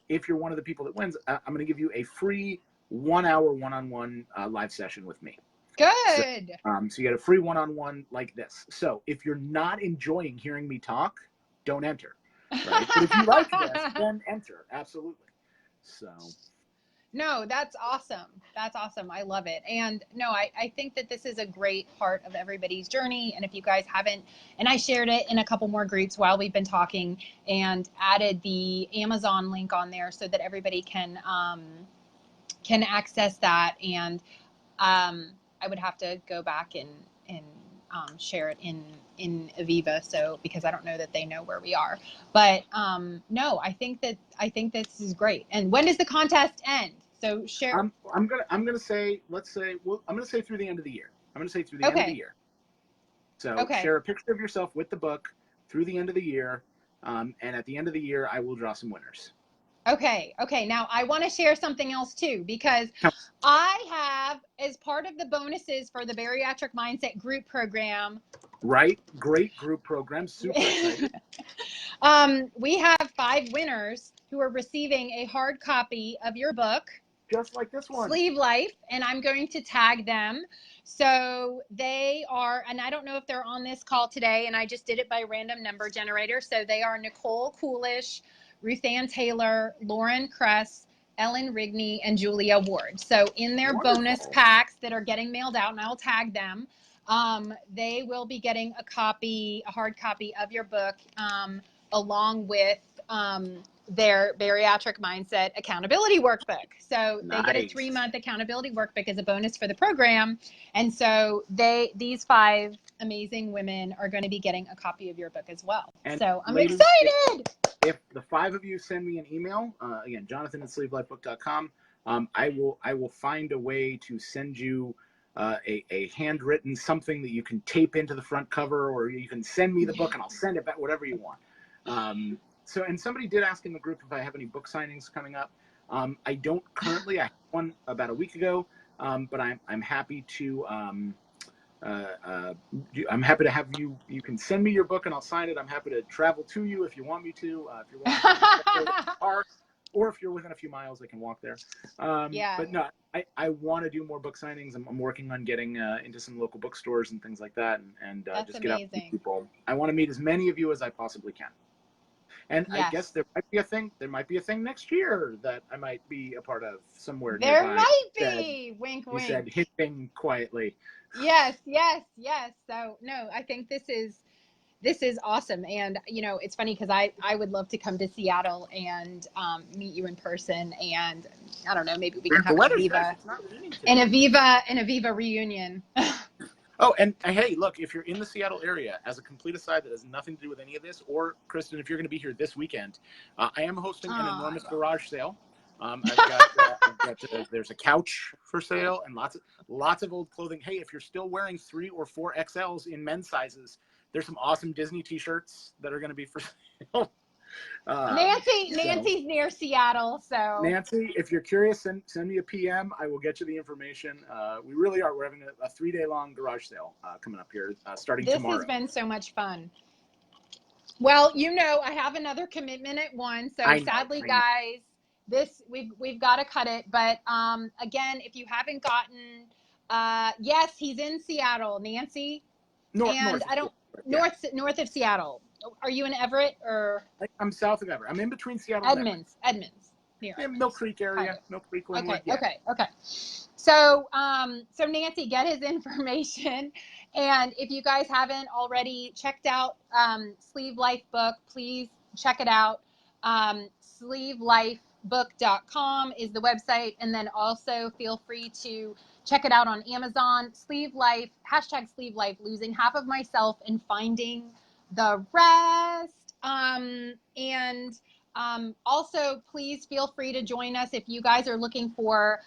if you're one of the people that wins, I'm going to give you a free 1-hour one-on-one live session with me. Good. So you get a free one-on-one like this. So if you're not enjoying hearing me talk, don't enter. Right? But if you like this, then enter. Absolutely. So. No, that's awesome. That's awesome. I love it. And no, I think that this is a great part of everybody's journey. And if you guys haven't, and I shared it in a couple more groups while we've been talking and added the Amazon link on there so that everybody can access that. And I would have to go back and share it in Aviva, so because I don't know that they know where we are. But no, I think this is great. And when does the contest end? So share. I'm gonna say, I'm gonna say through the end of the year. I'm gonna say through the end of the year. So share a picture of yourself with the book through the end of the year, and at the end of the year, I will draw some winners. Okay. Now I want to share something else too, because I have, as part of the bonuses for the Bariatric Mindset Group Program. Right. Great group program. Super excited. We have 5 winners who are receiving a hard copy of your book. Just like this one. Sleeve Life, and I'm going to tag them. So they are, and I don't know if they're on this call today, and I just did it by random number generator. So they are Nicole Coolish, Ruth Ann Taylor, Lauren Kress, Ellen Rigney, and Julia Ward. So in their bonus packs that are getting mailed out, and I'll tag them, they will be getting a hard copy of your book, along with their Bariatric Mindset Accountability Workbook. So they get a 3-month accountability workbook as a bonus for the program. And so these 5 amazing women are going to be getting a copy of your book as well. And so I'm excited. If the 5 of you send me an email, again, Jonathan at sleevelifebook.com, I will find a way to send you a handwritten something that you can tape into the front cover, or you can send me the book and I'll send it back, whatever you want. So, and somebody did ask in the group if I have any book signings coming up. I don't currently. I had one about a week ago, but I'm happy to. I'm happy to have you. You can send me your book and I'll sign it. I'm happy to travel to you if you want me to. If you're willing to car, or if you're within a few miles, I can walk there. But no, I want to do more book signings. I'm working on getting into some local bookstores and things like that, and just get out with people. I want to meet as many of you as I possibly can. And I guess there might be a thing. There might be a thing next year that I might be a part of somewhere nearby. There might be. Wink, wink. You said hinting quietly. Yes. So no, I think this is awesome. And it's funny because I would love to come to Seattle and meet you in person. And I don't know, maybe we can have an Aviva reunion. Oh, and hey, look, if you're in the Seattle area, as a complete aside that has nothing to do with any of this, or Kristen, if you're going to be here this weekend, I am hosting an enormous garage sale. There's a couch for sale and lots of old clothing. Hey, if you're still wearing 3 or 4 XLs in men's sizes, there's some awesome Disney t-shirts that are going to be for sale. Nancy's near Seattle, so Nancy, if you're curious, send me a PM. I will get you the information. We really are. We're having a 3-day long garage sale coming up here, starting tomorrow. This has been so much fun. Well, I have another commitment at 1, so sadly, guys, we've got to cut it. But again, if you haven't gotten, yes, he's in Seattle, Nancy, north of Seattle. Are you in Everett or? I'm south of Everett. I'm in between Seattle Edmonds, near Mill Creek area, Mill Creek, Linwood. Okay. So, so Nancy, get his information, and if you guys haven't already checked out Sleeve Life book, please check it out. Sleevelifebook.com is the website, and then also feel free to check it out on Amazon. Sleeve Life, #Sleeve Life, losing half of myself and finding the rest. Also, please feel free to join us if you guys are looking for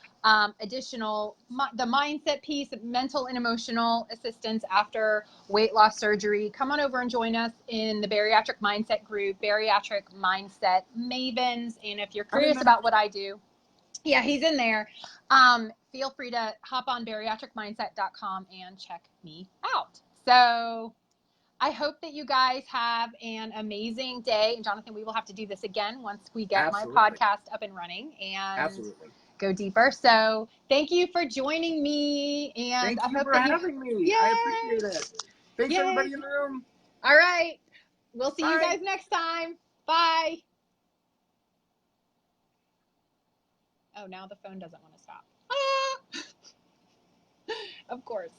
additional, the mindset piece, mental and emotional assistance after weight loss surgery. Come on over and join us in the Bariatric Mindset group, Bariatric Mindset Mavens. And if you're curious about what I do, yeah, he's in there. Feel free to hop on bariatricmindset.com and check me out. So I hope that you guys have an amazing day. And Jonathan, we will have to do this again once we get my podcast up and running and go deeper. So thank you for joining me. And thank you for having me. Yay! I appreciate it. Thanks everybody in the room. All right. We'll see you guys next time. Bye. Oh, now the phone doesn't want to stop. Of course.